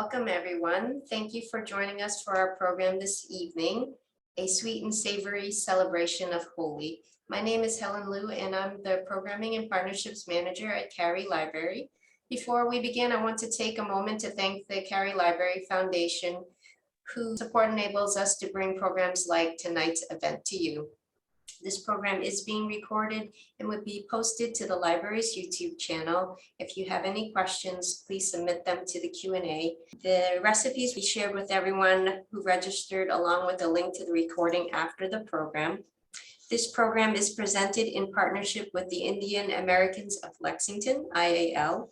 Welcome, everyone. Thank you for joining us for our program this evening, a sweet and savory celebration of Holi. My name is Helen Liu, and I'm the Programming and Partnerships Manager at Cary Library. Before we begin, I want to take a moment to thank the Cary Library Foundation, whose support enables us to bring programs like tonight's event to you. This program is being recorded and will be posted to the library's YouTube channel. If you have any questions, please submit them to the Q&A. The recipes we shared with everyone who registered, along with a link to the recording after the program. This program is presented in partnership with the Indian Americans of Lexington, IAL.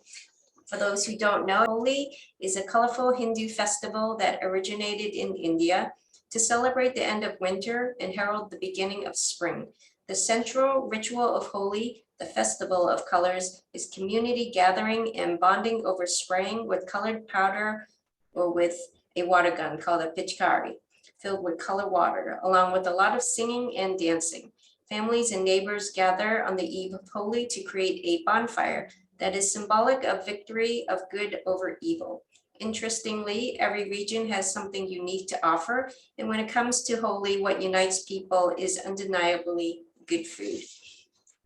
For those who don't know, Holi is a colorful Hindu festival that originated in India to celebrate the end of winter and herald the beginning of spring. The central ritual of Holi, the festival of colors, is community gathering and bonding over spraying with colored powder or with a water gun called a pichkari, filled with colored water, along with a lot of singing and dancing. Families and neighbors gather on the eve of Holi to create a bonfire that is symbolic of victory of good over evil. Interestingly, every region has something unique to offer, and when it comes to Holi, what unites people is undeniably good food.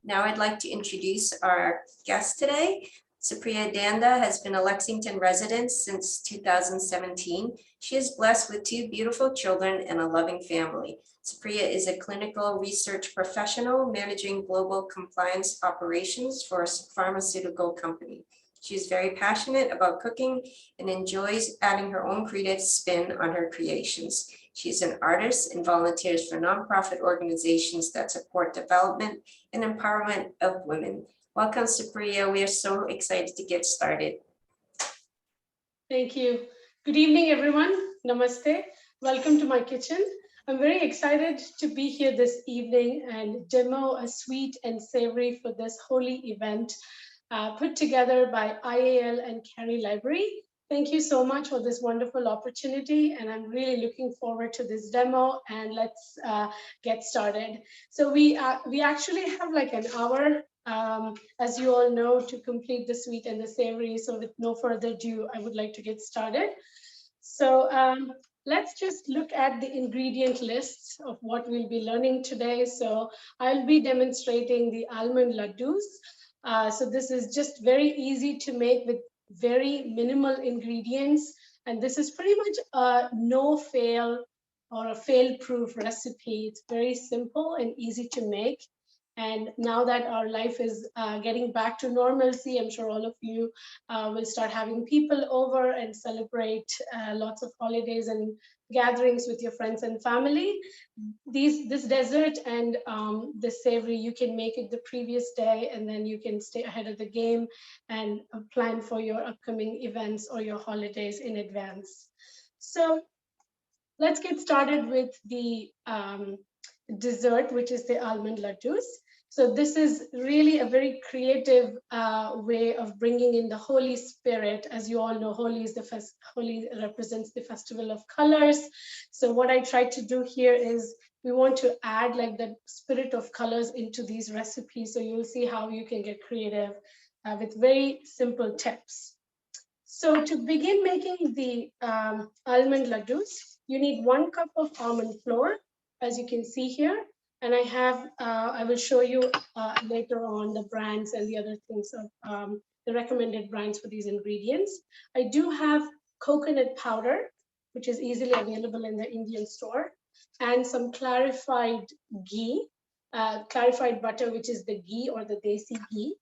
Now I'd like to introduce our guest today. Supriya Danda has been a Lexington resident since 2017. She is blessed with two beautiful children and a loving family. Supriya is a clinical research professional managing global compliance operations for a pharmaceutical company. She is very passionate about cooking and enjoys adding her own creative spin on her creations. She is an artist and volunteers for nonprofit organizations that support development and empowerment of women. Welcome, Supriya. We are so excited to get started. Thank you. Good evening, everyone. Namaste. Welcome to my kitchen. I'm very excited to be here this evening and demo a sweet and savory for this Holi event put together by IAL and Cary Library. Thank you so much for this wonderful opportunity, and I'm really looking forward to this demo, and let's get started. So we actually have like an hour, as you all know, to complete the sweet and the savory. So with no further ado, I would like to get started. So let's just look at the ingredient lists of what we'll be learning today. So I'll be demonstrating the Almond Ladoos. So this is just very easy to make with very minimal ingredients. And this is pretty much a no-fail or a fail-proof recipe. It's very simple and easy to make. And now that our life is getting back to normalcy, I'm sure all of you will start having people over and celebrate lots of holidays and gatherings with your friends and family. This dessert and this savory, you can make it the previous day, and then you can stay ahead of the game and plan for your upcoming events or your holidays in advance. So let's get started with the dessert, which is the Almond Ladoos. So this is really a very creative way of bringing in the Holi spirit. As you all know, Holi represents the festival of colors. So what I try to do here is we want to add like the spirit of colors into these recipes. So you'll see how you can get creative with very simple tips. So to begin making the Almond Ladoos, you need 1 cup of almond flour, as you can see here. And I will show you later on the brands and the other things of the recommended brands for these ingredients. I do have coconut powder, which is easily available in the Indian store, and some clarified ghee, clarified butter, which is the ghee or the desi ghee.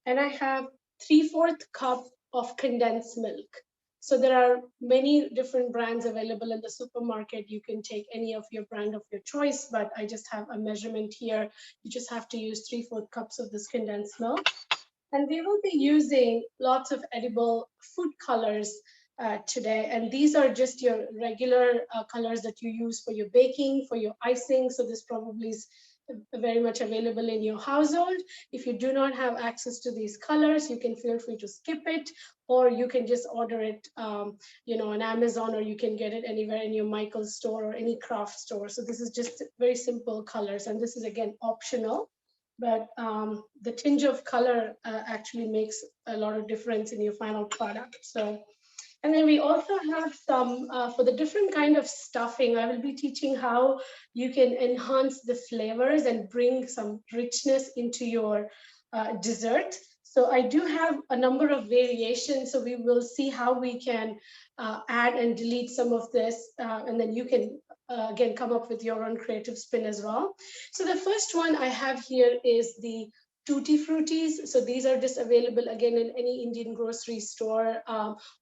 And I have 3/4 cup of condensed milk. So there are many different brands available in the supermarket. You can take any of your brand of your choice, but I just have a measurement here. You just have to use 3/4 cups of this condensed milk. And we will be using lots of edible food colors today. And these are just your regular colors that you use for your baking, for your icing. So this probably is very much available in your household. If you do not have access to these colors, you can feel free to skip it, or you can just order it on Amazon, or you can get it anywhere in your Michael's store or any craft store. So this is just very simple colors, and this is again optional, but the tinge of color actually makes a lot of difference in your final product. So And then we also have some, for the different kind of stuffing, I will be teaching how you can enhance the flavors and bring some richness into your dessert. So I do have a number of variations, so we will see how we can add and delete some of this, and then you can again come up with your own creative spin as well. So the first one I have here is the tutti fruities. So these are just available again in any Indian grocery store.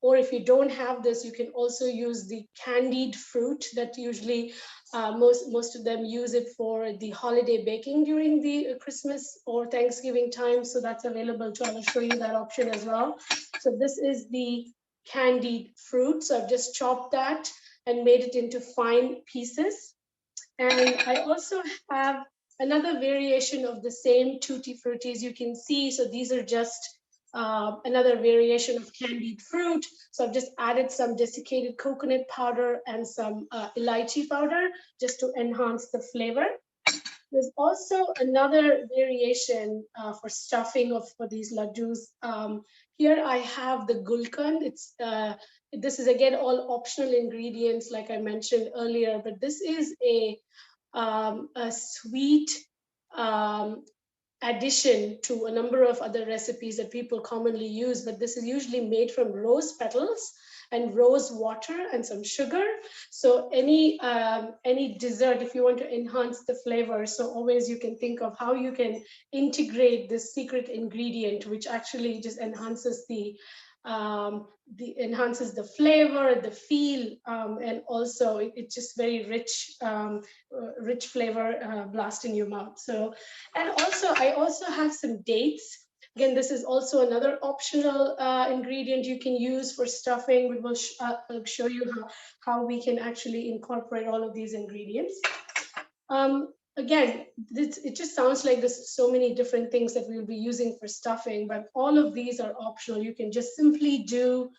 Or if you don't have this, you can also use the candied fruit that usually most of them use it for the holiday baking during the Christmas or Thanksgiving time. So that's available too. I will show you that option as well. So this is the candied fruit. So I've just chopped that and made it into fine pieces. And I also have another variation of the same tutti fruities you can see. So these are just another variation of candied fruit. So I've just added some desiccated coconut powder and some elaichi powder just to enhance the flavor. There's also another variation for stuffing for these ladoos. Here I have the gulkan. This is again all optional ingredients like I mentioned earlier, but this is a sweet addition to a number of other recipes that people commonly use, but this is usually made from rose petals and rose water and some sugar. So any dessert, if you want to enhance the flavor, so always you can think of how you can integrate this secret ingredient, which actually just enhances enhances the flavor, the feel, and also it's just very rich, rich flavor blast in your mouth. So, and also I also have some dates. Again, this is also another optional ingredient you can use for stuffing. We will show you how we can actually incorporate all of these ingredients. Again, it just sounds like there's so many different things that we'll be using for stuffing, but all of these are optional. You can just simply do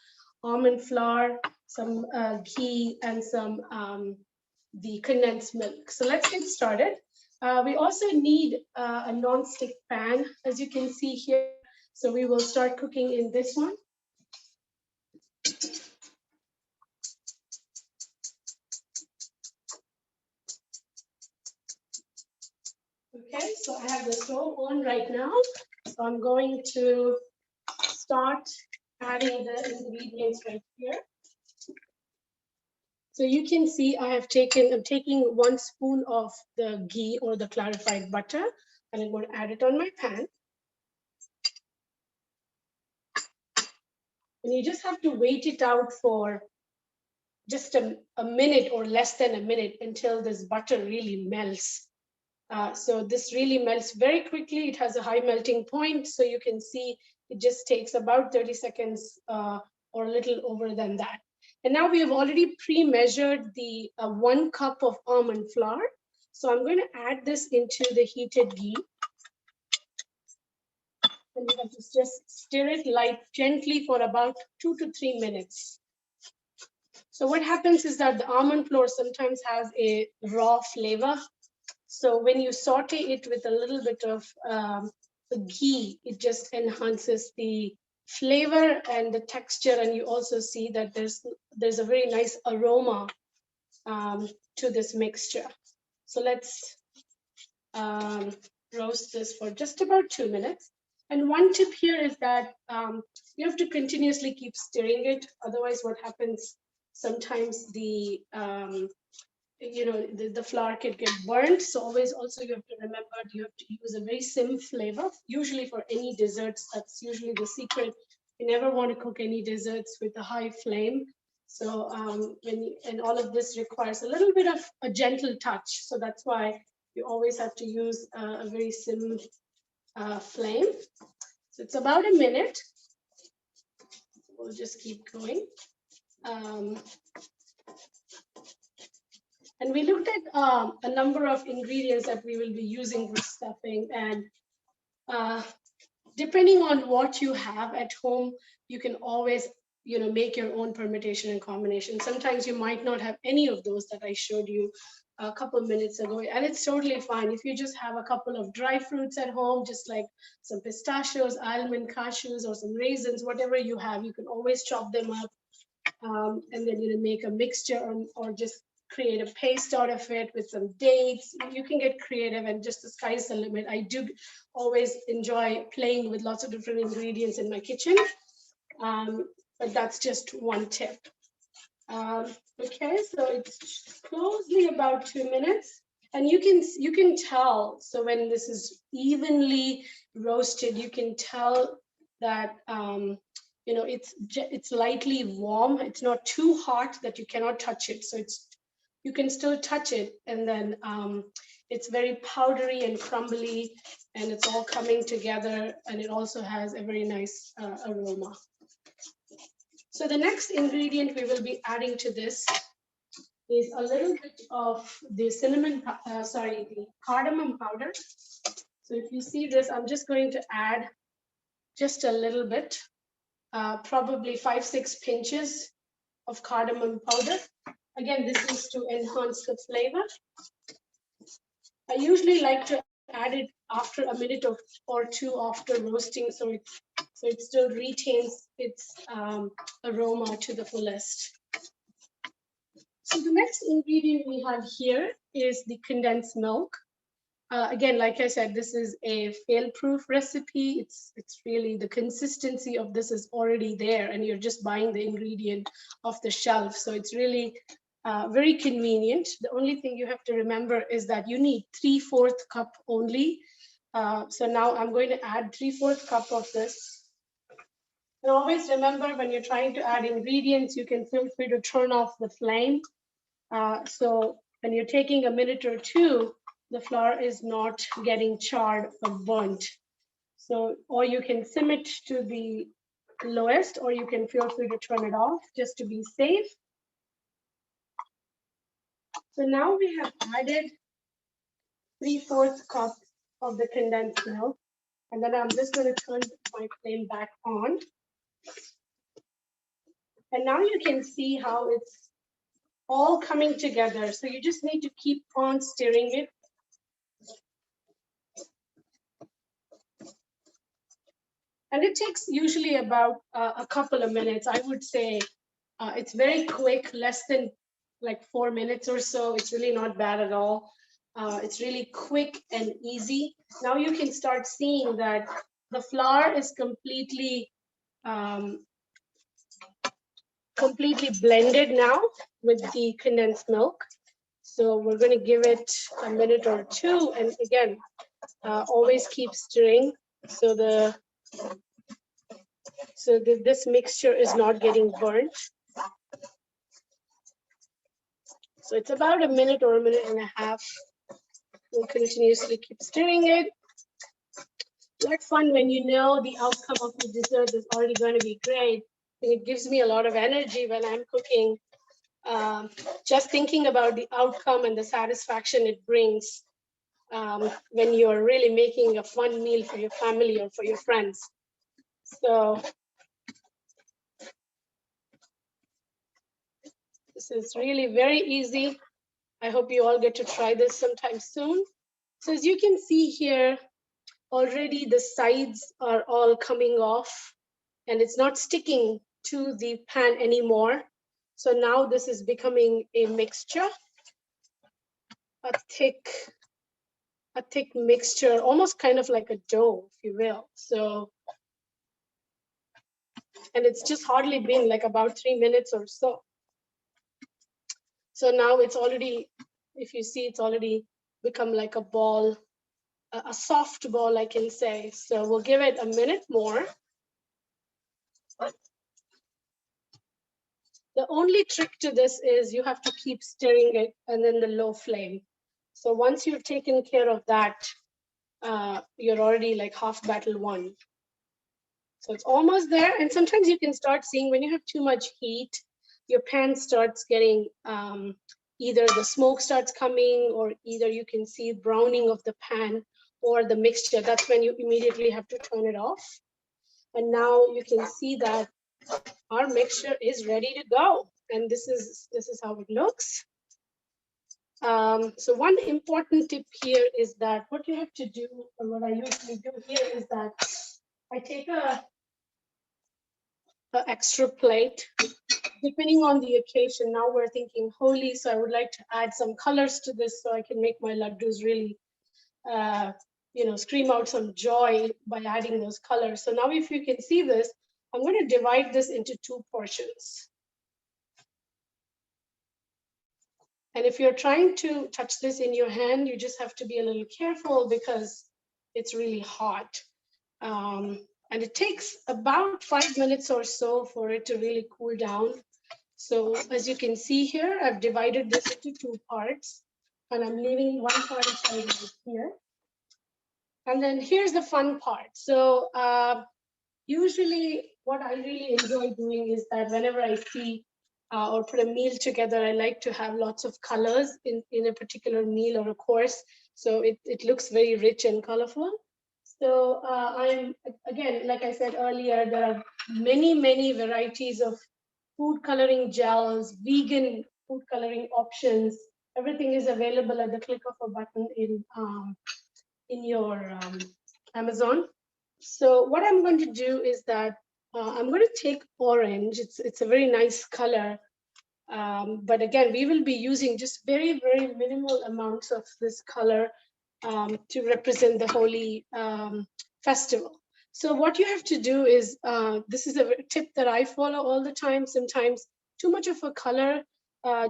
almond flour, some ghee, and some the condensed milk. So let's get started. We also need a non-stick pan, as you can see here. So we will start cooking in this one. Okay, so I have the stove on right now. So I'm going to start adding the ingredients right here. So you can see I'm taking 1 spoon of the ghee or the clarified butter, and I'm going to add it on my pan. And you just have to wait it out for just a minute or less than a minute until this butter really melts. So this really melts very quickly. It has a high melting point. So you can see it just takes about 30 seconds or a little over than that. And now we have already pre-measured the 1 cup of almond flour. So I'm going to add this into the heated ghee. And you have to just stir it gently for about 2 to 3 minutes. So what happens is that the almond flour sometimes has a raw flavor. So when you saute it with a little bit of the ghee, it just enhances the flavor and the texture. And you also see that there's a very nice aroma to this mixture. So let's roast this for just about 2 minutes. And one tip here is that you have to continuously keep stirring it. Otherwise, what happens, sometimes the flour can get burnt. So always also you have to remember you have to use a very sim flavor. Usually for any desserts, that's usually the secret. You never want to cook any desserts with a high flame. So and all of this requires a little bit of a gentle touch. So that's why you always have to use a very sim flame. So it's about a minute. We'll just keep going. And we looked at a number of ingredients that we will be using for stuffing. And depending on what you have at home, you can always make your own permutation and combination. Sometimes you might not have any of those that I showed you a couple of minutes ago, and it's totally fine. If you just have a couple of dry fruits at home, just like some pistachios, almond, cashews, or some raisins, whatever you have, you can always chop them up and then make a mixture or just create a paste out of it with some dates. You can get creative, and just the sky's the limit. I do always enjoy playing with lots of different ingredients in my kitchen, but that's just one tip. Okay, so it's closely about 2 minutes, and you can tell. So when this is evenly roasted, you can tell that it's lightly warm. It's not too hot that you cannot touch it. So you can still touch it, and then it's very powdery and crumbly, and it's all coming together, and it also has a very nice aroma. So the next ingredient we will be adding to this is a little bit of the the cardamom powder. So if you see this, I'm just going to add just a little bit, probably 5-6 pinches of cardamom powder. Again, this is to enhance the flavor. I usually like to add it after a minute or two after roasting, so it still retains its aroma to the fullest. So the next ingredient we have here is the condensed milk. Again, like I said, this is a fail-proof recipe. It's really, the consistency of this is already there, and you're just buying the ingredient off the shelf. So it's really very convenient. The only thing you have to remember is that you need 3/4 cup only. So now I'm going to add 3/4 cup of this. And always remember, when you're trying to add ingredients, you can feel free to turn off the flame. So when you're taking a minute or two, the flour is not getting charred or burnt. So, or you can sim it to the lowest, or you can feel free to turn it off just to be safe. So now we have added 3/4 cup of the condensed milk, and then I'm just going to turn my flame back on. And now you can see how it's all coming together. So you just need to keep on stirring it. And it takes usually about a couple of minutes. I would say it's very quick, less than like 4 minutes or so. It's really not bad at all. It's really quick and easy. Now you can start seeing that the flour is completely blended now with the condensed milk. So we're going to give it a minute or two, and again, always keep stirring so this mixture is not getting burnt. So it's about a minute or a minute and a half. We'll continuously keep stirring it. That's fun when you know the outcome of the dessert is already going to be great. And it gives me a lot of energy when I'm cooking. Just thinking about the outcome and the satisfaction it brings when you're really making a fun meal for your family or for your friends. So this is really very easy. I hope you all get to try this sometime soon. So as you can see here, already the sides are all coming off, and it's not sticking to the pan anymore. So now this is becoming a mixture, a thick mixture, almost kind of like a dough, if you will. So, and it's just hardly been like about 3 minutes or so. So now it's already, if you see, it's already become like a ball, a soft ball, I can say. So we'll give it a minute more. The only trick to this is you have to keep stirring it, and then the low flame. So once you've taken care of that, you're already like half battle won. So it's almost there. And sometimes you can start seeing when you have too much heat, your pan starts getting, either the smoke starts coming, or either you can see browning of the pan or the mixture. That's when you immediately have to turn it off. And now you can see that our mixture is ready to go. And this is how it looks. So one important tip here is that what you have to do, or what I usually do here, is that I take a extra plate, depending on the occasion, now we're thinking Holi, so I would like to add some colors to this so I can make my laddus really, scream out some joy by adding those colors. So now if you can see this, I'm going to divide this into 2 portions. And if you're trying to touch this in your hand, you just have to be a little careful because it's really hot. And it takes about 5 minutes or so for it to really cool down. So as you can see here, I've divided this into 2 parts, and I'm leaving one part aside right here. And then here's the fun part. So usually what I really enjoy doing is that whenever I see or put a meal together, I like to have lots of colors in a particular meal or a course. So it looks very rich and colorful. So I'm, again, like I said earlier, there are many, many varieties of food coloring gels, vegan food coloring options. Everything is available at the click of a button in your Amazon. So what I'm going to do is that I'm going to take orange. It's a very nice color. But again, we will be using just very, very minimal amounts of this color to represent the Holi festival. So what you have to do is, this is a tip that I follow all the time. Sometimes too much of a color,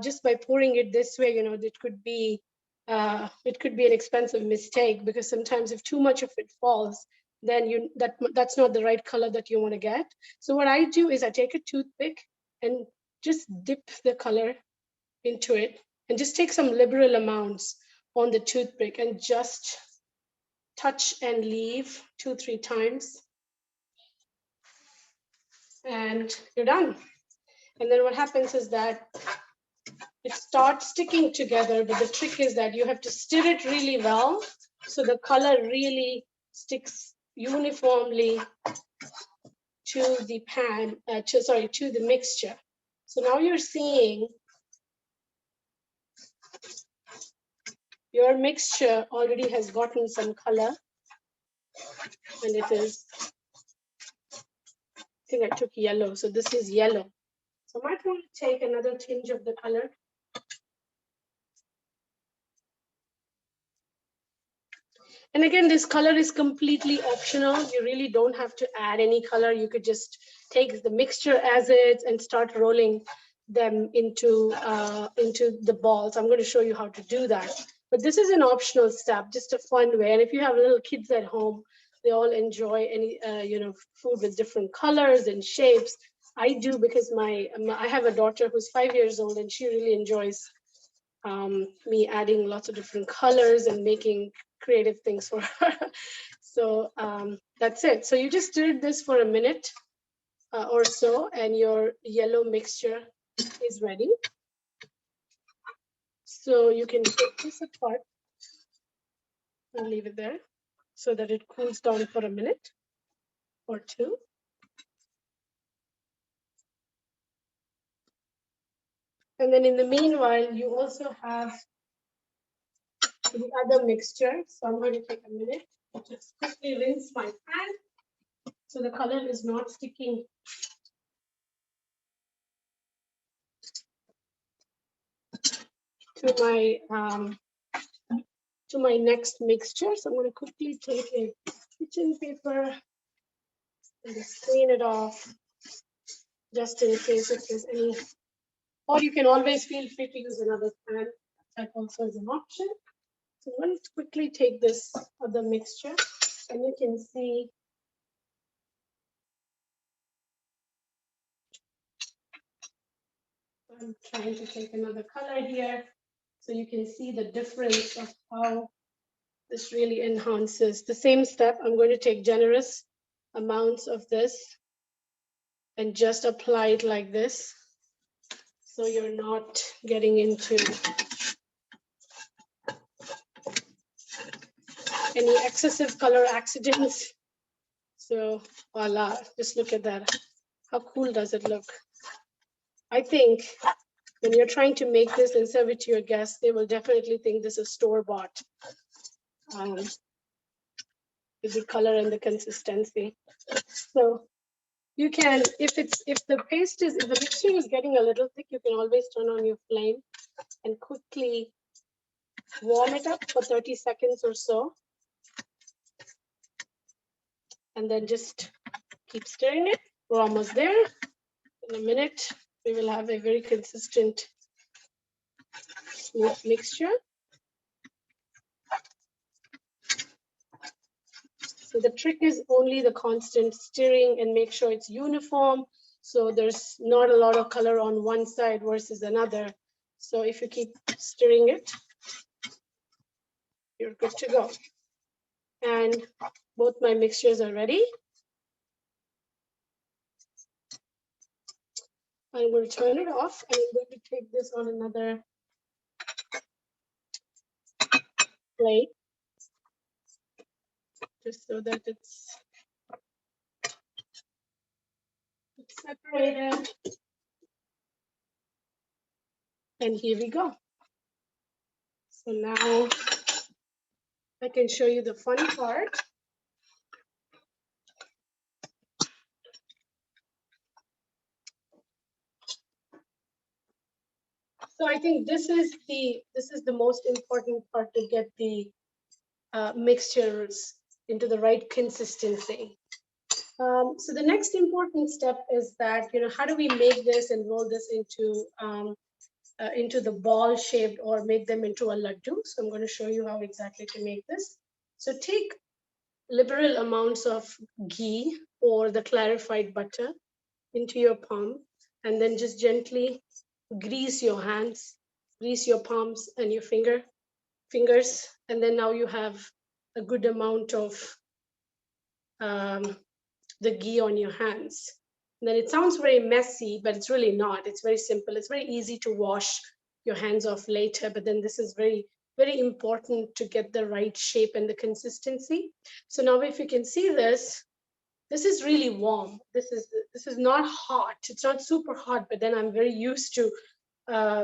just by pouring it this way, it could be an expensive mistake, because sometimes if too much of it falls, then that's not the right color that you want to get. So what I do is I take a toothpick and just dip the color into it, and just take some liberal amounts on the toothpick and just touch and leave 2-3 times, and you're done. And then what happens is that it starts sticking together, but the trick is that you have to stir it really well so the color really sticks uniformly to the pan, to the mixture. So now you're seeing your mixture already has gotten some color, and it is, I think I took yellow, so this is yellow. So I might want to take another tinge of the color. And again, this color is completely optional. You really don't have to add any color. You could just take the mixture as is and start rolling them into the balls. I'm going to show you how to do that. But this is an optional step, just a fun way. And if you have little kids at home, they all enjoy any food with different colors and shapes. I do, because I have a daughter who's 5 years old, and she really enjoys me adding lots of different colors and making creative things for her. So that's it. So you just stir this for a minute or so, and your yellow mixture is ready. So you can take this apart and leave it there so that it cools down for a minute or 2. And then in the meanwhile, you also have the other mixture. So I'm going to take a minute, just quickly rinse my pan so the color is not sticking to my next mixture. So I'm going to quickly take a kitchen paper and just clean it off, just in case if there's any, or you can always feel free to use another pan. That also is an option. So I'm going to quickly take this other mixture, and you can see I'm trying to take another color here, so you can see the difference of how this really enhances. The same step, I'm going to take generous amounts of this and just apply it like this, so you're not getting into any excessive color accidents. So voila, just look at that. How cool does it look? I think when you're trying to make this and serve it to your guests, they will definitely think this is store-bought, with the color and the consistency. So You can, if the mixture is getting a little thick, you can always turn on your flame and quickly warm it up for 30 seconds or so. And then just keep stirring it. We're almost there. In a minute, we will have a very consistent, smooth mixture. So the trick is only the constant stirring and make sure it's uniform. So there's not a lot of color on one side versus another. So if you keep stirring it, you're good to go. And both my mixtures are ready. I'm going to turn it off and I'm going to take this on another plate just so that it's separated. And here we go. So now I can show you the fun part. So I think this is the most important part to get the mixtures into the right consistency. So the next important step is that, how do we make this and roll this into the ball shaped or make them into a laddu? So I'm going to show you how exactly to make this. So take liberal amounts of ghee or the clarified butter into your palm, and then just gently grease your hands, grease your palms and your fingers, and then now you have a good amount of the ghee on your hands. And then it sounds very messy, but it's really not. It's very simple. It's very easy to wash your hands off later, but then this is very, very important to get the right shape and the consistency. So now if you can see this is really warm. This is not hot. It's not super hot, but then I'm very used to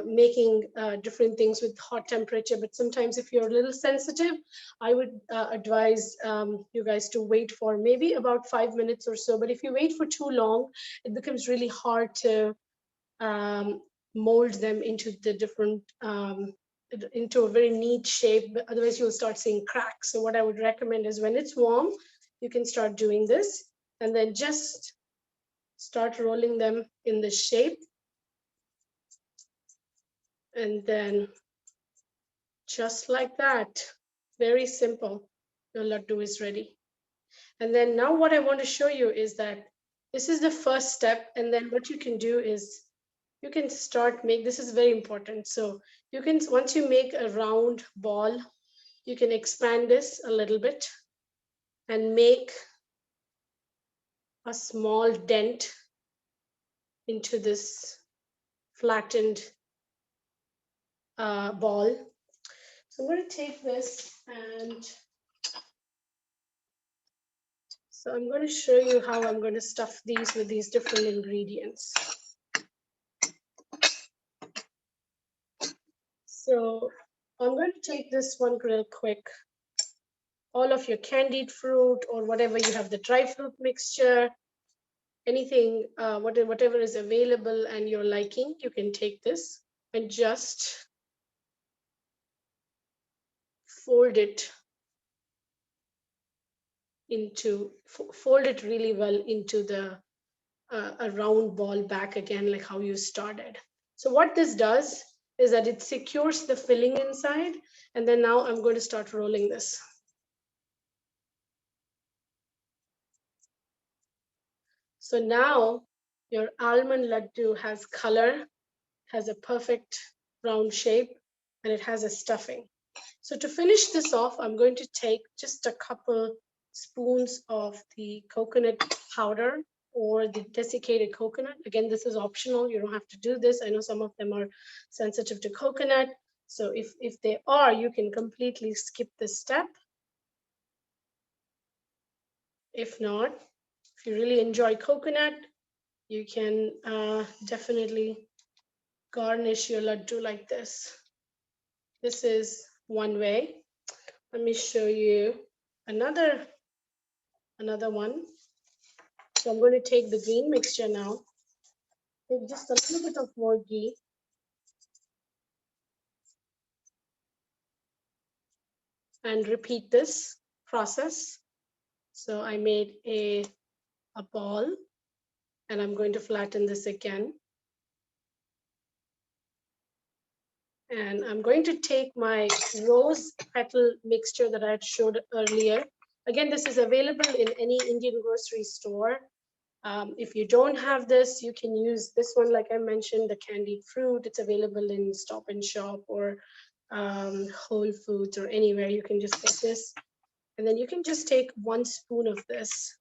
making different things with hot temperature. But sometimes if you're a little sensitive, I would advise you guys to wait for maybe about 5 minutes or so. But if you wait for too long, it becomes really hard to mold them into the different, into a very neat shape. But otherwise you'll start seeing cracks. So what I would recommend is when it's warm, you can start doing this and then just start rolling them in the shape. And then just like that, very simple, your laddu is ready. And then now what I want to show you is that this is the first step. And then what you can do is you can this is very important. So you can, once you make a round ball, you can expand this a little bit and make a small dent into this flattened ball. So I'm going to take this and so I'm going to show you how I'm going to stuff these with these different ingredients. So I'm going to take this one real quick. All of your candied fruit or whatever you have, the dry fruit mixture, anything, whatever is available and you're liking, you can take this and just fold it really well into the a round ball back again, like how you started. So what this does is that it secures the filling inside. And then now I'm going to start rolling this. So now your almond laddu has color, has a perfect round shape, and it has a stuffing. So to finish this off, I'm going to take just a couple spoons of the coconut powder or the desiccated coconut. Again, this is optional. You don't have to do this. I know some of them are sensitive to coconut. So if they are, you can completely skip this step. If not, if you really enjoy coconut, you can definitely garnish your laddu like this. This is one way. Let me show you another one. So I'm going to take the green mixture now. Take just a little bit of more ghee. And repeat this process. So I made a ball, and I'm going to flatten this again. And I'm going to take my rose petal mixture that I had showed earlier. Again, this is available in any Indian grocery store. If you don't have this, you can use this one, like I mentioned, the candied fruit. It's available in Stop and Shop or Whole Foods or anywhere. You can just get this. And then you can just take 1 spoon of this.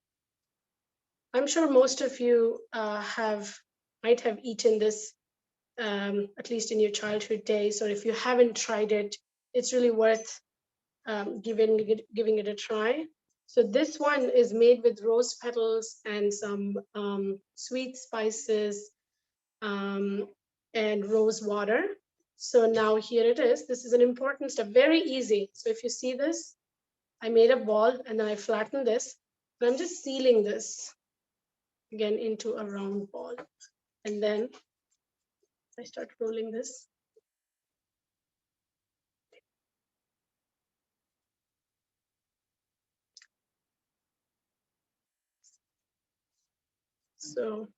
I'm sure most of you might have eaten this, at least in your childhood days, or if you haven't tried it, it's really worth giving it a try. So this one is made with rose petals and some sweet spices and rose water. So now here it is. This is an important step, very easy. So if you see this, I made a ball and then I flattened this. And I'm just sealing this again into a round ball. And then I start rolling this. So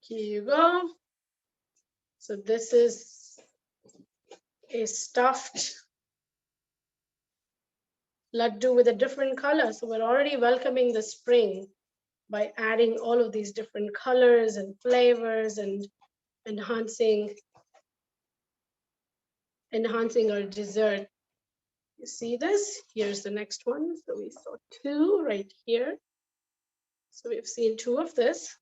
here you go. So this is a stuffed laddu with a different color. So we're already welcoming the spring by adding all of these different colors and flavors and enhancing our dessert. You see this? Here's the next one. So we saw 2 right here. So we've seen 2 of this.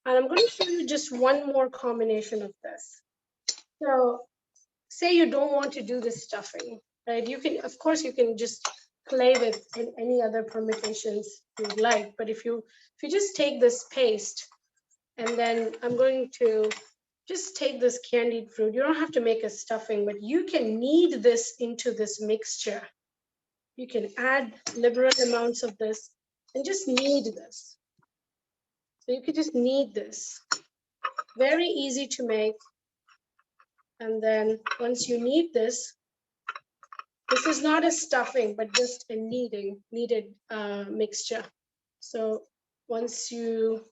And I'm going to show you just one more combination of this. So say you don't want to do this stuffing, right? You can, of course, you can just play with any other permutations you would like. But if you just take this paste, and then I'm going to just take this candied fruit. You don't have to make a stuffing, but you can knead this into this mixture. You can add liberal amounts of this and just knead this. So you could just knead this. Very easy to make. And then once you knead this is not a stuffing, but just a kneaded mixture. So once you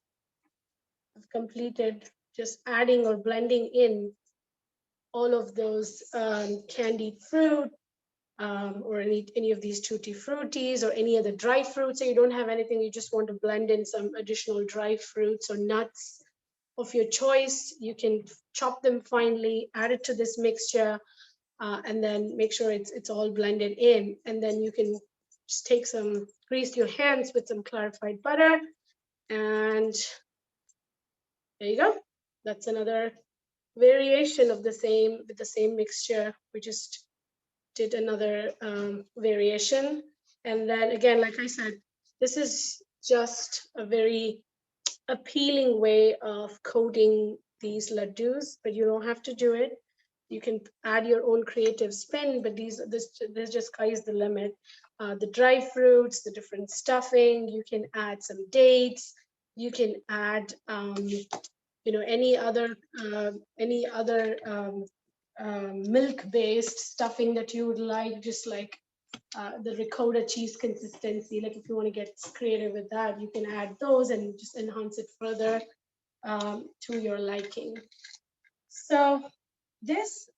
have completed just adding or blending in all of those candied fruit or any of these tutti fruttis or any other dry fruits, so you don't have anything, you just want to blend in some additional dry fruits or nuts of your choice, you can chop them finely, add it to this mixture, and then make sure it's all blended in. And then you can just grease your hands with some clarified butter, and there you go. That's another variation of with the same mixture. We just did another variation. And then again, like I said, this is just a very appealing way of coating these laddus, but you don't have to do it. You can add your own creative spin, but this just sky's the limit. The dry fruits, the different stuffing, you can add some dates, you can add any other milk-based stuffing that you would like, just like the ricotta cheese consistency. Like if you want to get creative with that, you can add those and just enhance it further to your liking. So this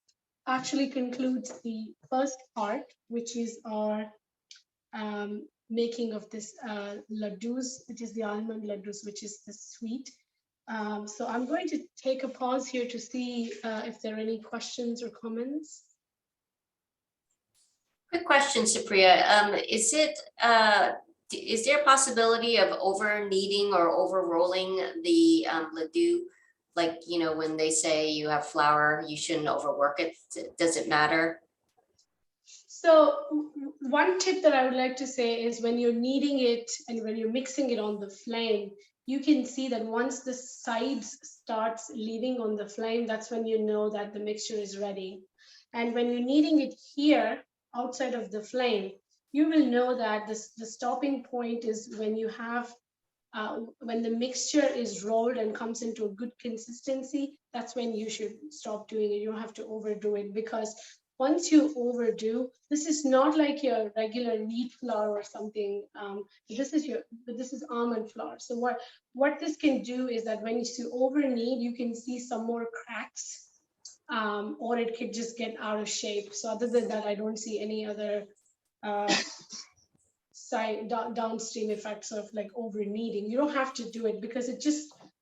actually concludes the first part, which is our making of this ladoos, which is the almond ladoos, which is the sweet. So I'm going to take a pause here to see if there are any questions or comments. Quick question, Supriya. Is there a possibility of over kneading or over rolling the ladoo? Like, when they say you have flour, you shouldn't overwork it. Does it matter? So one tip that I would like to say is when you're kneading it and when you're mixing it on the flame, you can see that once the sides starts leaving on the flame, that's when you know that the mixture is ready. And when you're kneading it here outside of the flame, you will know that the stopping point is when you have when the mixture is rolled and comes into a good consistency, that's when you should stop doing it. You don't have to overdo it, because once you overdo, this is not like your regular wheat flour or something. This is almond flour. So what this can do is that when you over knead, you can see some more cracks, or it could just get out of shape. So other than that, I don't see any other downstream effects of like over kneading. You don't have to do it, because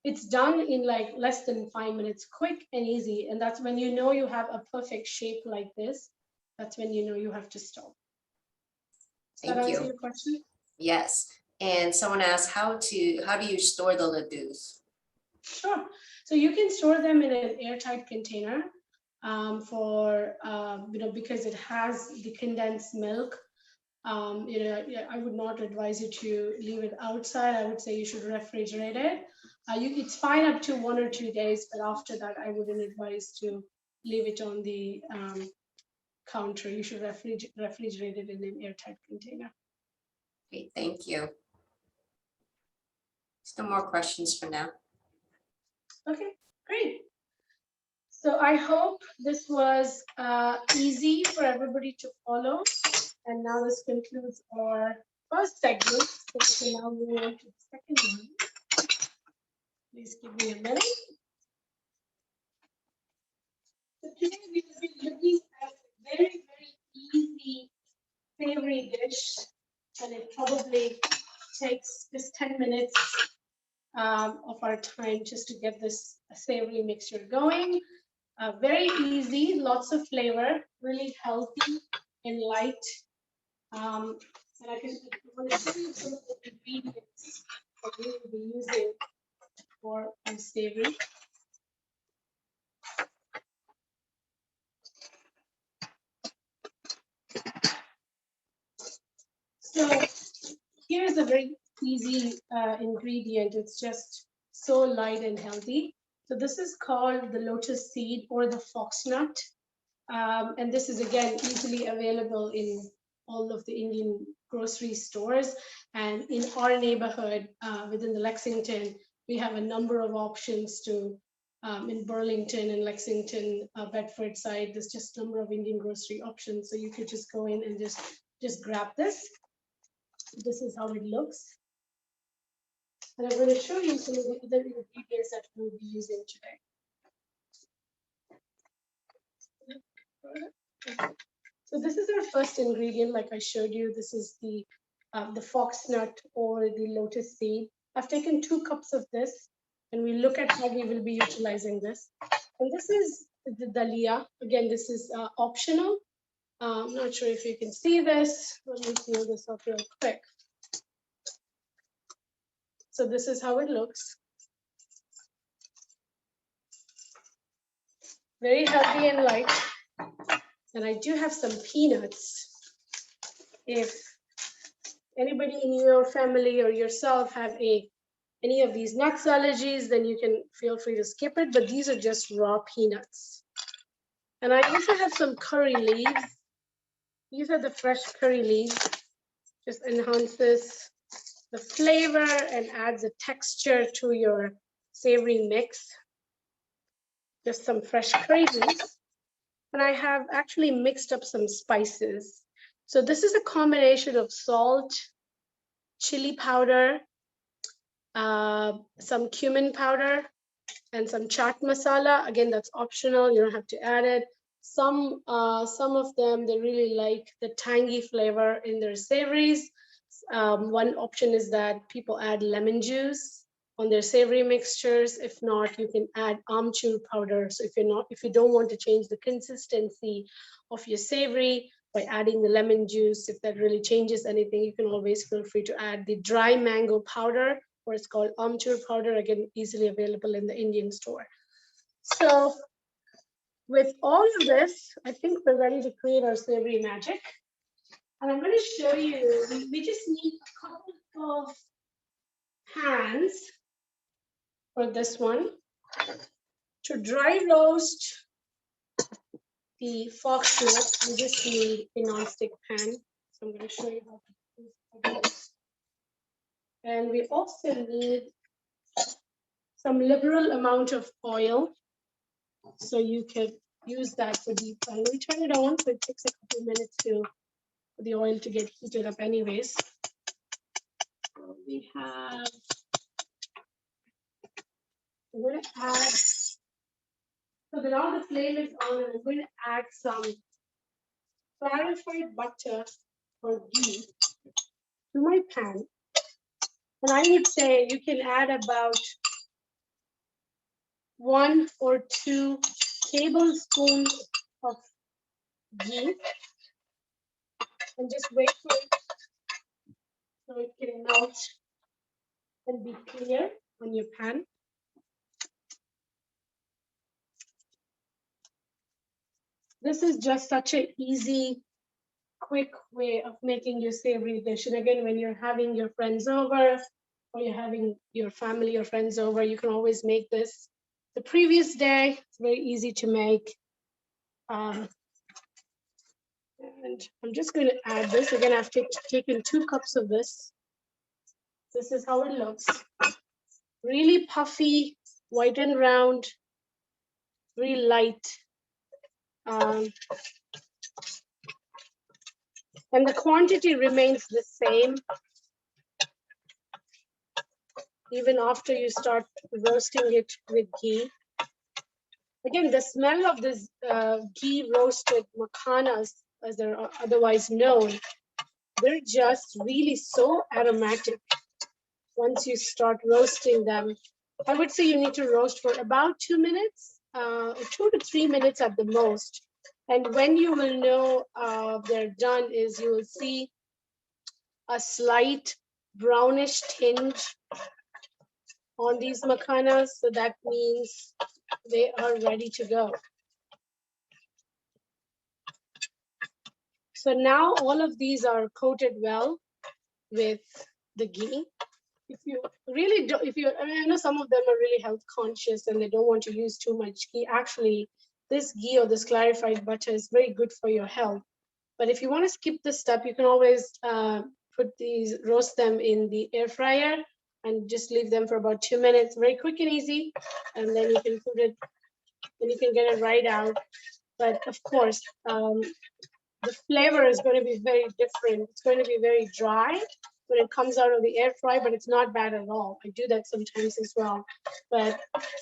it's done in like less than 5 minutes, quick and easy. And that's when you know you have a perfect shape like this. That's when you know you have to stop. Does that Thank answer you. your question? Yes. And someone asked how do you store the ladoos? Sure. So you can store them in an airtight container, because it has the condensed milk. I would not advise you to leave it outside. I would say you should refrigerate it. It's fine up to 1 or 2 days, but after that, I wouldn't advise to leave it on the counter. You should refrigerate it in an airtight container. Okay, thank you. No more questions for now. Okay, great. So I hope this was easy for everybody to follow. And now this concludes our first segment. So we can now move on to the second one. Please give me a minute. So today we will be looking at a very, very easy savory dish, and it probably takes just 10 minutes of our time just to get this savory mixture going. Very easy, lots of flavor, really healthy and light. And I want to show you some of the ingredients that we will be using for our savory. So here's a very easy ingredient. It's just so light and healthy. So this is called the lotus seed or the foxnut. And this is, again, easily available in all of the Indian grocery stores. And in our neighborhood, within the Lexington, we have a number of options to, in Burlington and Lexington, Bedford side, there's just a number of Indian grocery options. So you could just go in and just grab this. This is how it looks. And I'm going to show you some of the other ingredients that we'll be using today. So this is our first ingredient, like I showed you. This is the foxnut or the lotus seed. I've taken 2 cups of this, and we look at how we will be utilizing this. And this is the dalia. Again, this is optional. I'm not sure if you can see this. Let me peel this up real quick. So this is how it looks. Very healthy and light. And I do have some peanuts. If anybody in your family or yourself have any of these nuts allergies, then you can feel free to skip it, but these are just raw peanuts. And I also have some curry leaves. These are the fresh curry leaves. Just enhances the flavor and adds a texture to your savory mix. Just some fresh curry leaves. And I have actually mixed up some spices. So this is a combination of salt, chili powder, some cumin powder, and some chaat masala. Again, that's optional. You don't have to add it. Some of them, they really like the tangy flavor in their savories. One option is that people add lemon juice on their savory mixtures. If not, you can add amchur powder. So if you don't want to change the consistency of your savory by adding the lemon juice, if that really changes anything, you can always feel free to add the dry mango powder, or it's called amchur powder, again, easily available in the Indian store. So with all of this, I think we're ready to create our savory magic. And I'm going to show you, we just need a couple of pans for this one to dry roast the foxnut. We just need a non-stick pan. So I'm going to show you how to do this. And we also need some liberal amount of oil. So you can use that for deep frying. We turn it on, so it takes a couple minutes for the oil to get heated up anyways. So we have, we're going to add, so that now the flame is on, and I'm going to add some clarified butter or ghee to my pan. And I would say you can add about 1 or 2 tablespoons of ghee and just wait for it so it can melt and be clear on your pan. This is just such an easy, quick way of making your savory dish. And again, when you're having your friends over or you're having your family or friends over, you can always make this the previous day. It's very easy to make. And I'm just going to add this. Again, I've taken 2 cups of this. This is how it looks. Really puffy, white and round, very light. And the quantity remains the same even after you start roasting it with ghee. Again, the smell of this ghee roasted makhanas, as they're otherwise known, they're just really so aromatic once you start roasting them. I would say you need to roast for about 2 minutes, 2 to 3 minutes at the most. And when you will know they're done is you will see a slight brownish tinge on these makhanas. So that means they are ready to go. So now all of these are coated well with the ghee. If you really do, I mean, I know some of them are really health conscious and they don't want to use too much ghee. Actually, this ghee or this clarified butter is very good for your health. But if you want to skip this step, you can always roast them in the air fryer and just leave them for about 2 minutes, very quick and easy. And then you can put it, and you can get it right out. But of course, the flavor is going to be very different. It's going to be very dry when it comes out of the air fry, but it's not bad at all. I do that sometimes as well. But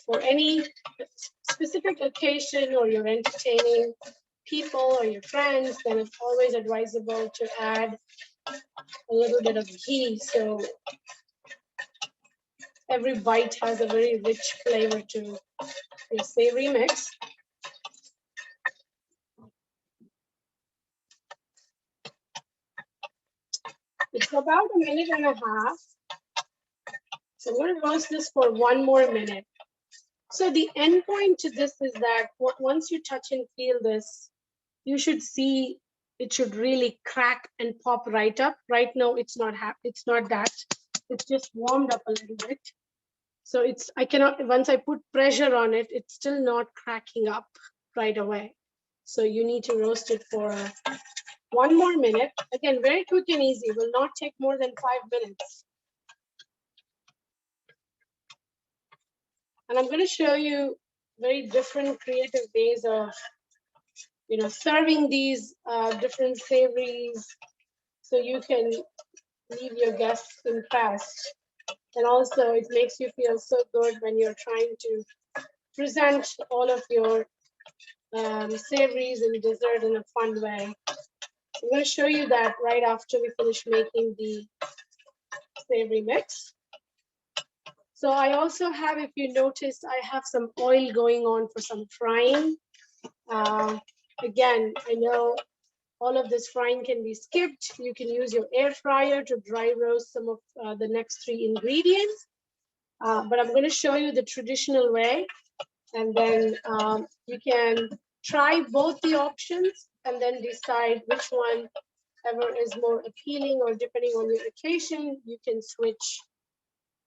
for any specific occasion or you're entertaining people or your friends, then it's always advisable to add a little bit of ghee. So every bite has a very rich flavor to your savory mix. It's about 1.5 minutes. So we're going to roast this for 1 more minute. So the end point to this is that once you touch and feel this, you should see it should really crack and pop right up. Right now, it's not that. It's just warmed up a little bit. So I cannot, once I put pressure on it, it's still not cracking up right away. So you need to roast it for 1 more minute. Again, very quick and easy. Will not take more than 5 minutes. And I'm going to show you very different creative ways of, serving these different savories so you can leave your guests impressed. And also it makes you feel so good when you're trying to present all of your savories and dessert in a fun way. I'm going to show you that right after we finish making the savory mix. So I also have, if you noticed, I have some oil going on for some frying. Again, I know all of this frying can be skipped. You can use your air fryer to dry roast some of the next 3 ingredients. But I'm going to show you the traditional way. And then you can try both the options and then decide which one ever is more appealing, or depending on your occasion, you can switch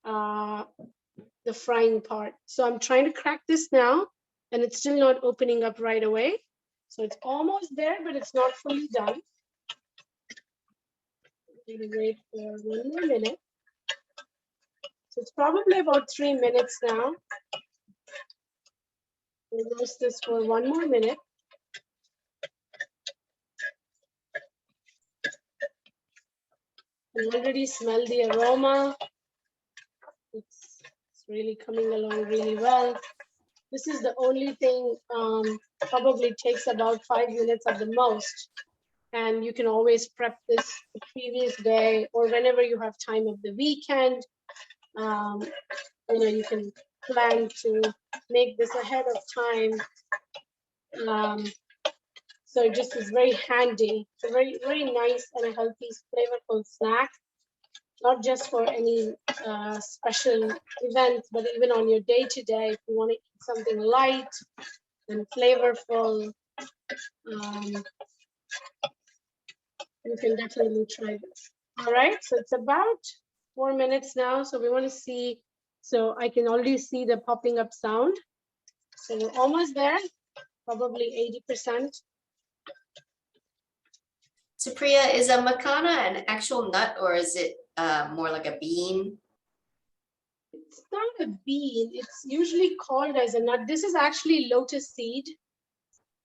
the frying part. So I'm trying to crack this now, and it's still not opening up right away. So it's almost there, but it's not fully done. I'm going to wait for 1 more minute. So it's probably about 3 minutes now. We'll roast this for 1 more minute. I already smell the aroma. It's really coming along really well. This is the only thing, probably takes about 5 minutes at the most. And you can always prep this the previous day or whenever you have time of the weekend. You can plan to make this ahead of time. So it just is very handy. It's a very, very nice and a healthy, flavorful snack. Not just for any special events, but even on your day-to-day, if you want to eat something light and flavorful, you can definitely try this. All right, so it's about 4 minutes now. So we want to see, so I can already see the popping up sound. So we're almost there, probably 80%. Supriya, is a macana an actual nut or is it more like a bean? It's not a bean. It's usually called as a nut. This is actually lotus seed.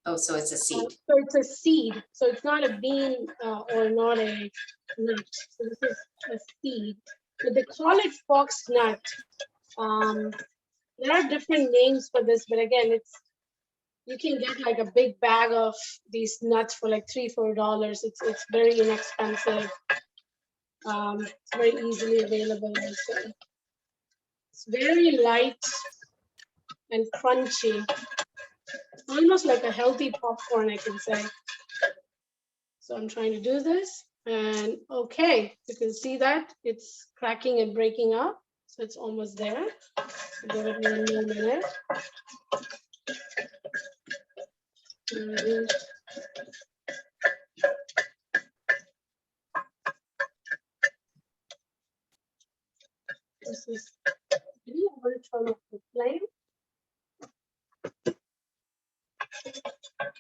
Oh, so it's a seed. So it's a seed. So it's not a bean or not a nut. So this is a seed. But they call it fox nut. There are different names for this, but again, you can get like a big bag of these nuts for like $3-4. It's very inexpensive. It's very easily available also. It's very light and crunchy. Almost like a healthy popcorn, I can say. So I'm trying to do this, and okay, you can see that it's cracking and breaking up. So it's almost there. Give it 1 more minute. And this is really, I'm going to turn off the flame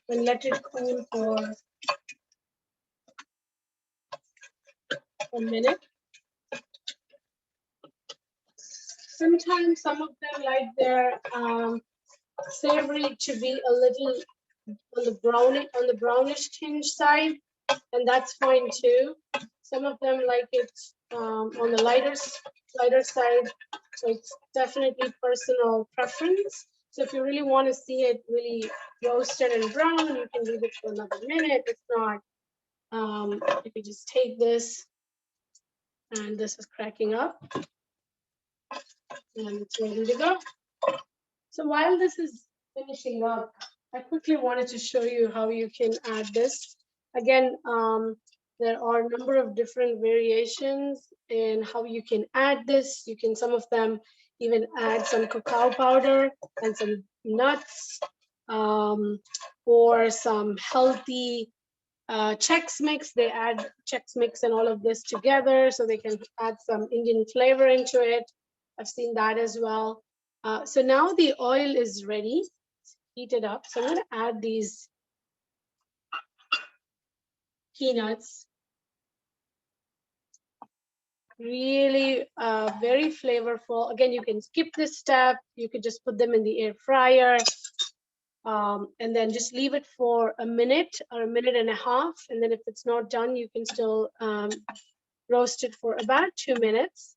and let it cool for a minute. Sometimes some of them like their savory to be a little on the brownish tinge side, and that's fine too. Some of them like it on the lighter side, so it's definitely personal preference. So if you really want to see it really roasted and brown, you can leave it for another minute. If not, you can just take this, and this is cracking up, and it's ready to go. So while this is finishing up, I quickly wanted to show you how you can add this. Again, there are a number of different variations in how you can add this. You can, some of them even add some cacao powder and some nuts, or some healthy Chex Mix. They add Chex Mix and all of this together so they can add some Indian flavor into it. I've seen that as well. So now the oil is ready, heated up. So I'm going to add these peanuts. Really very flavorful. Again, you can skip this step. You could just put them in the air fryer and then just leave it for a minute or a minute and a half. And then if it's not done, you can still roast it for about 2 minutes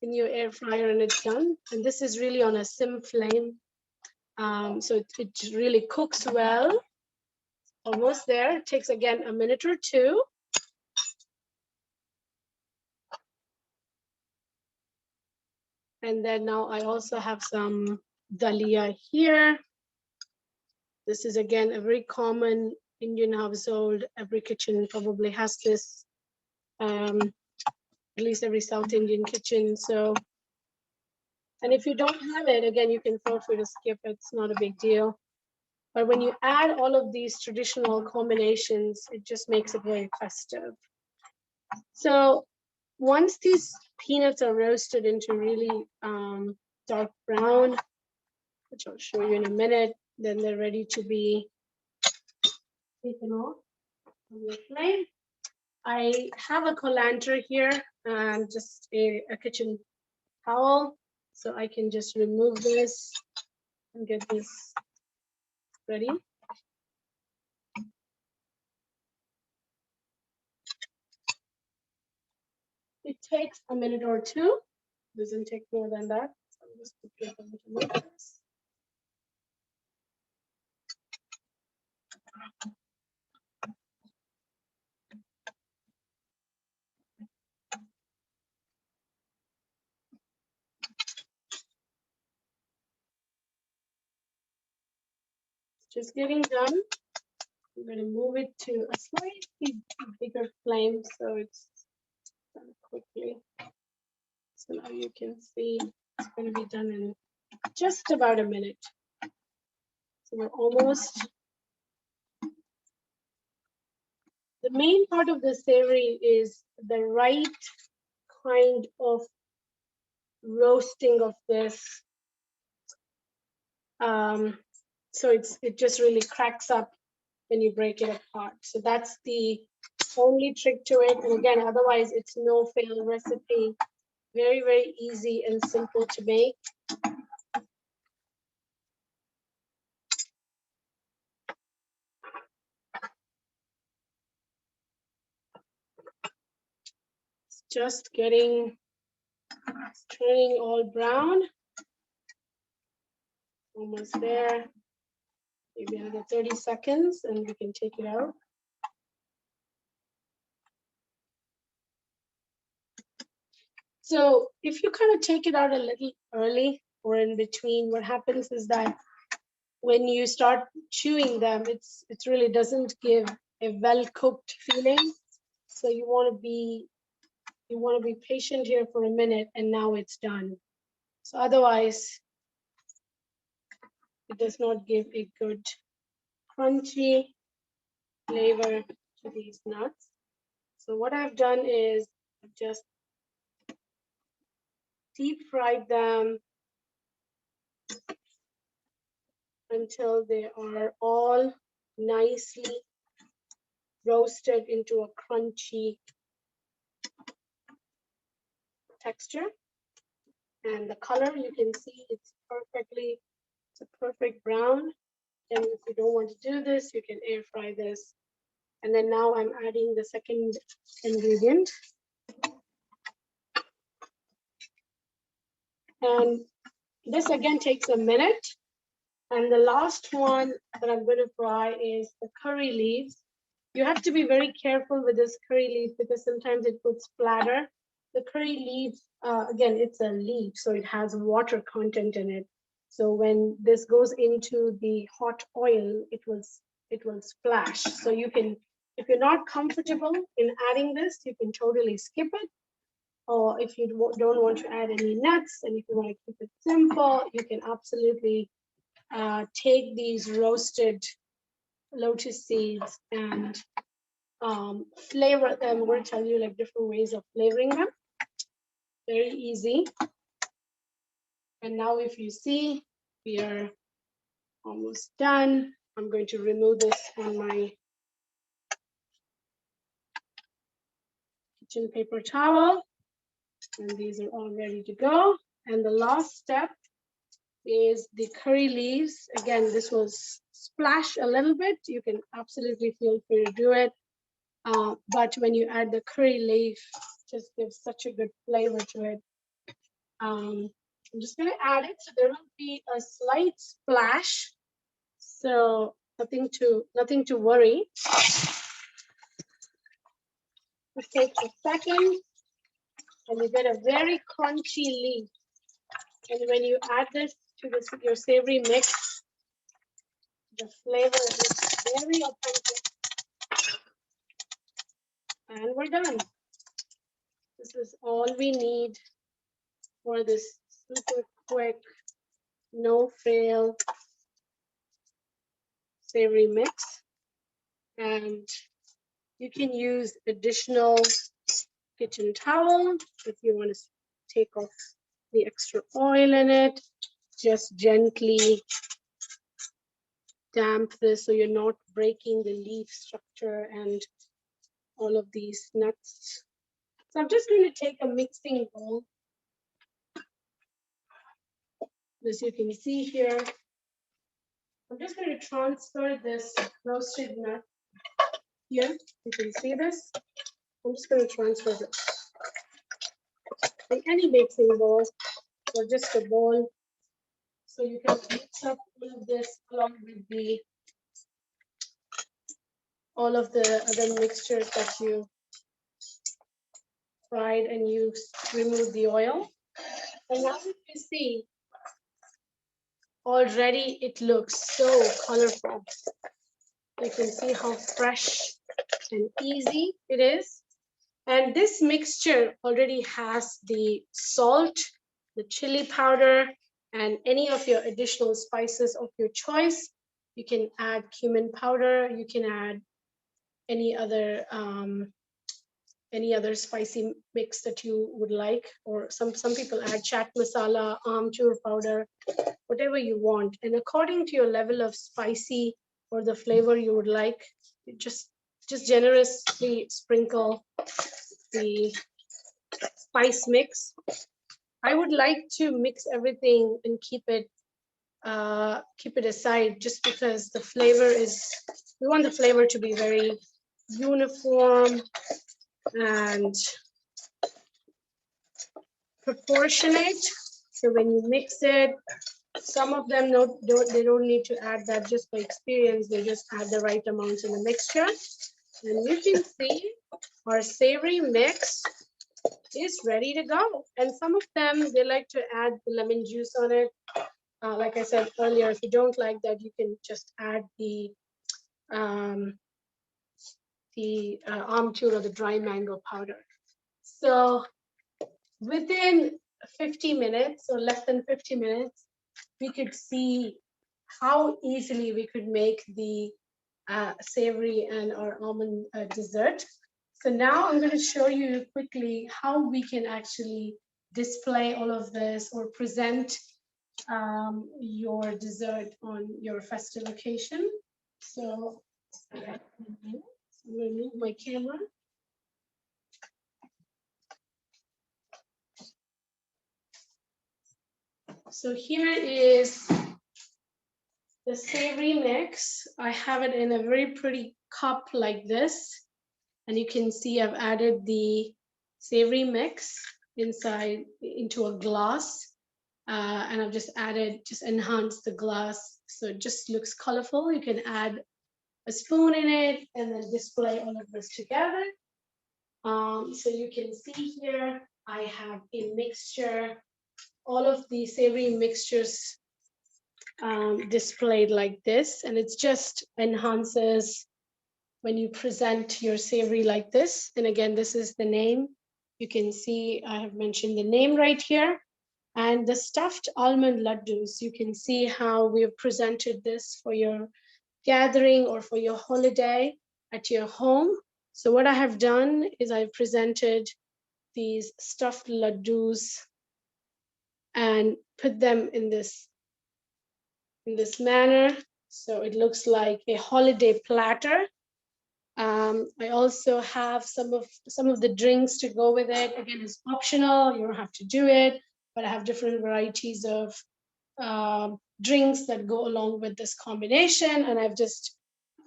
in your air fryer and it's done. And this is really on a sim flame. So it really cooks well. Almost there. It takes again a minute or two. And then now I also have some dalia here. This is again a very common Indian household. Every kitchen probably has this, at least every South Indian kitchen. So, and if you don't have it, again, you can feel free to skip it. It's not a big deal. But when you add all of these traditional combinations, it just makes it very festive. So once these peanuts are roasted into really dark brown, which I'll show you in a minute, then they're ready to be taken off from the flame. I have a colander here and just a kitchen towel so I can just remove this and get this ready. It takes a minute or two. Doesn't take more than that. So I'm just put it on to this. Just getting done. I'm going to move it to a slightly bigger flame so it's done quickly. So now you can see it's going to be done in just about a minute. So we're almost. The main part of the savory is the right kind of roasting of this. So it just really cracks up when you break it apart. So that's the only trick to it. And again, otherwise it's no fail recipe. Very, very easy and simple to make. It's just getting, it's turning all brown. Almost there. Maybe another 30 seconds and we can take it out. So if you kind of take it out a little early or in between, what happens is that when you start chewing them, it really doesn't give a well-cooked feeling. So you want to be patient here for a minute, and now it's done. So otherwise, it does not give a good crunchy flavor to these nuts. So what I've done is just deep fried them until they are all nicely roasted into a crunchy texture. And the color, you can see it's a perfect brown. And if you don't want to do this, you can air fry this. And then now I'm adding the second ingredient. And this again takes a minute. And the last one that I'm going to fry is the curry leaves. You have to be very careful with this curry leaf because sometimes it puts splatter. The curry leaves, again, it's a leaf, so it has water content in it. So when this goes into the hot oil, it will splash. So you can, if you're not comfortable in adding this, you can totally skip it. Or if you don't want to add any nuts and if you want to keep it simple, you can absolutely take these roasted lotus seeds and flavor them. I'm going to tell you like different ways of flavoring them. Very easy. And now if you see, we are almost done. I'm going to remove this on my kitchen paper towel. And these are all ready to go. And the last step is the curry leaves. Again, this will splash a little bit. You can absolutely feel free to do it. But when you add the curry leaf, it just gives such a good flavor to it. I'm just going to add it. So there will be a slight splash. So nothing to worry. It takes a second and you get a very crunchy leaf. And when you add this to your savory mix, the flavor is very authentic. And we're done. This is all we need for this super quick, no fail savory mix. And you can use additional kitchen towel if you want to take off the extra oil in it. Just gently damp this so you're not breaking the leaf structure and all of these nuts. So I'm just going to take a mixing bowl As you can see here, I'm just going to transfer this roasted nut here. You can see this. I'm just going to transfer this in any mixing bowl or just a bowl. So you can mix up all of this along with all of the other mixtures that you fried and you remove the oil. And now you can see already it looks so colorful. You can see how fresh and easy it is. And this mixture already has the salt, the chili powder, and any of your additional spices of your choice. You can add cumin powder. You can add any other spicy mix that you would like, or some people add chaat masala, amchur powder, whatever you want. And according to your level of spicy or the flavor you would like, you just generously sprinkle the spice mix. I would like to mix everything and keep it aside, just because the flavor we want the flavor to be very uniform and proportionate. So when you mix it, some of them don't need to add that just by experience. They just add the right amounts in the mixture. And you can see our savory mix is ready to go. And some of them, they like to add the lemon juice on it. Like I said earlier, if you don't like that, you can just add the amchur or the dry mango powder. So within 50 minutes or less than 50 minutes, we could see how easily we could make the savory and our almond dessert. So now I'm going to show you quickly how we can actually display all of this or present your dessert on your festive occasion. So I'm going to move my camera. So here is the savory mix. I have it in a very pretty cup like this. And you can see I've added the savory mix into a glass. And I've just enhanced the glass so it just looks colorful. You can add a spoon in it and then display all of this together. So you can see here, I have a mixture, all of the savory mixtures displayed like this, and it just enhances when you present your savory like this. And again, this is the name. You can see I have mentioned the name right here. And the stuffed almond ladoos, you can see how we have presented this for your gathering or for your holiday at your home. So what I have done is I've presented these stuffed ladoos and put them in this manner. So it looks like a holiday platter. I also have some of the drinks to go with it. Again, it's optional, you don't have to do it, but I have different varieties of drinks that go along with this combination. And I've just,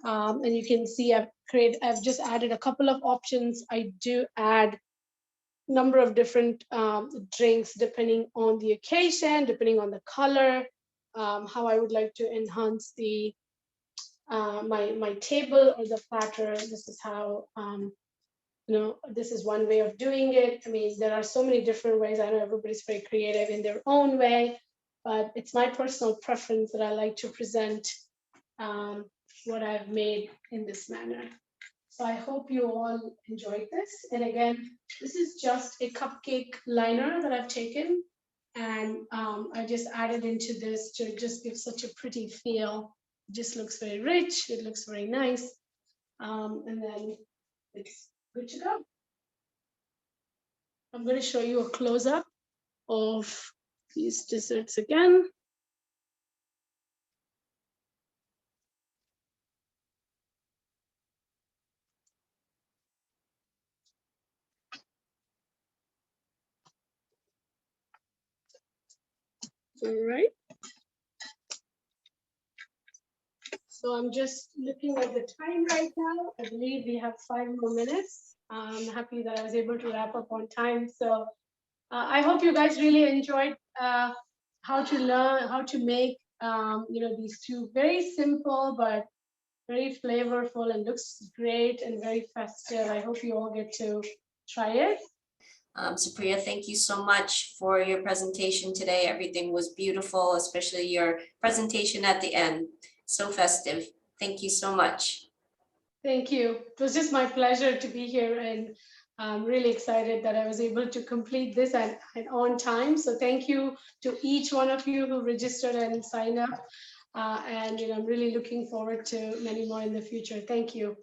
and you can see I've just added a couple of options. I do add a number of different drinks depending on the occasion, depending on the color, how I would like to enhance the my table or the platter. This is how this is one way of doing it. I mean, there are so many different ways. I know everybody's very creative in their own way, but it's my personal preference that I like to present what I've made in this manner. So I hope you all enjoyed this. And again, this is just a cupcake liner that I've taken, and I just added into this to just give such a pretty feel. It just looks very rich. It looks very nice. And then it's good to go. I'm going to show you a close-up of these desserts again. All right. So I'm just looking at the time right now. I believe we have 5 more minutes. I'm happy that I was able to wrap up on time. So I hope you guys really enjoyed how to learn, how to make, these two very simple but very flavorful and looks great and very festive. I hope you all get to try it. Supriya, thank you so much for your presentation today. Everything was beautiful, especially your presentation at the end. So festive. Thank you so much. Thank you. It was just my pleasure to be here, and I'm really excited that I was able to complete this and on time. So thank you to each one of you who registered and signed up. And I'm really looking forward to many more in the future. Thank you.